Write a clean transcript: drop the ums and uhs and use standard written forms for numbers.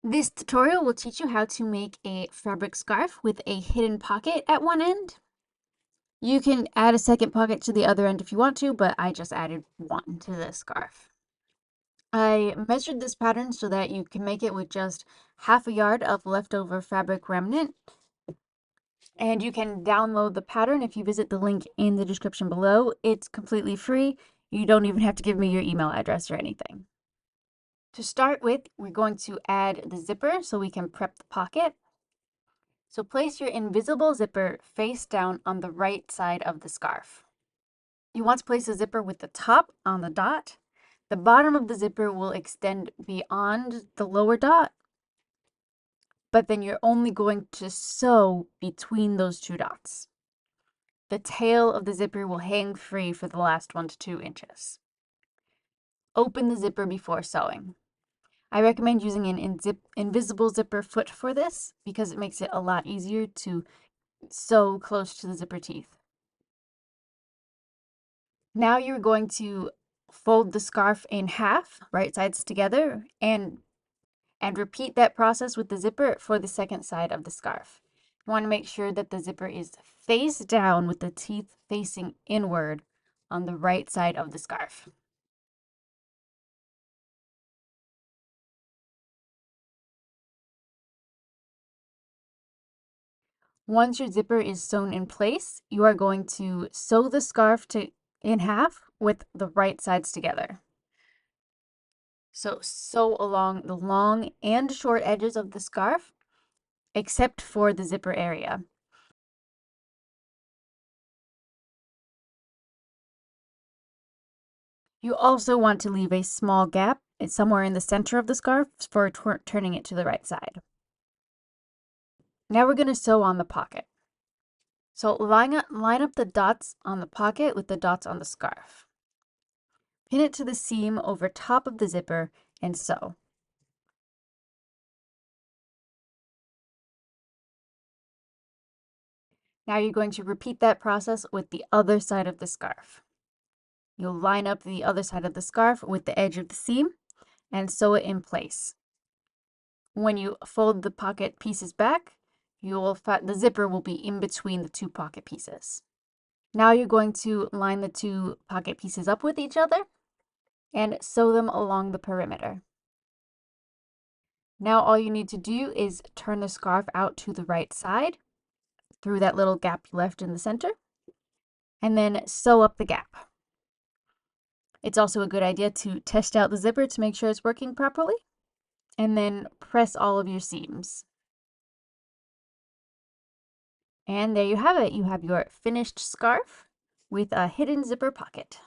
This tutorial will teach you how to make a fabric scarf with a hidden pocket at one end. You can add a second pocket to the other end if you want to, but I just added one to this scarf. I measured this pattern so that you can make it with just half a yard of leftover fabric remnant. And you can download the pattern if you visit the link in the description below. It's completely free. You don't even have to give me your email address or anything. To start with, we're going to add the zipper so we can prep the pocket. So place your invisible zipper face down on the right side of the scarf. You want to place the zipper with the top on the dot. The bottom of the zipper will extend beyond the lower dot, but then you're only going to sew between those two dots. The tail of the zipper will hang free for the last 1 to 2 inches. Open the zipper before sewing. I recommend using an invisible zipper foot for this because it makes it a lot easier to sew close to the zipper teeth. Now you're going to fold the scarf in half, right sides together, and repeat that process with the zipper for the second side of the scarf. You want to make sure that the zipper is face down with the teeth facing inward on the right side of the scarf. Once your zipper is sewn in place, you are going to sew the scarf in half with the right sides together. So sew along the long and short edges of the scarf, except for the zipper area. You also want to leave a small gap somewhere in the center of the scarf for turning it to the right side. Now we're going to sew on the pocket. So line up the dots on the pocket with the dots on the scarf. Pin it to the seam over top of the zipper and sew. Now you're going to repeat that process with the other side of the scarf. You'll line up the other side of the scarf with the edge of the seam and sew it in place. When you fold the pocket pieces back, the zipper will be in between the two pocket pieces. Now you're going to line the two pocket pieces up with each other and sew them along the perimeter. Now all you need to do is turn the scarf out to the right side through that little gap you left in the center, and then sew up the gap. It's also a good idea to test out the zipper to make sure it's working properly, and then press all of your seams. And there you have it. You have your finished scarf with a hidden zipper pocket.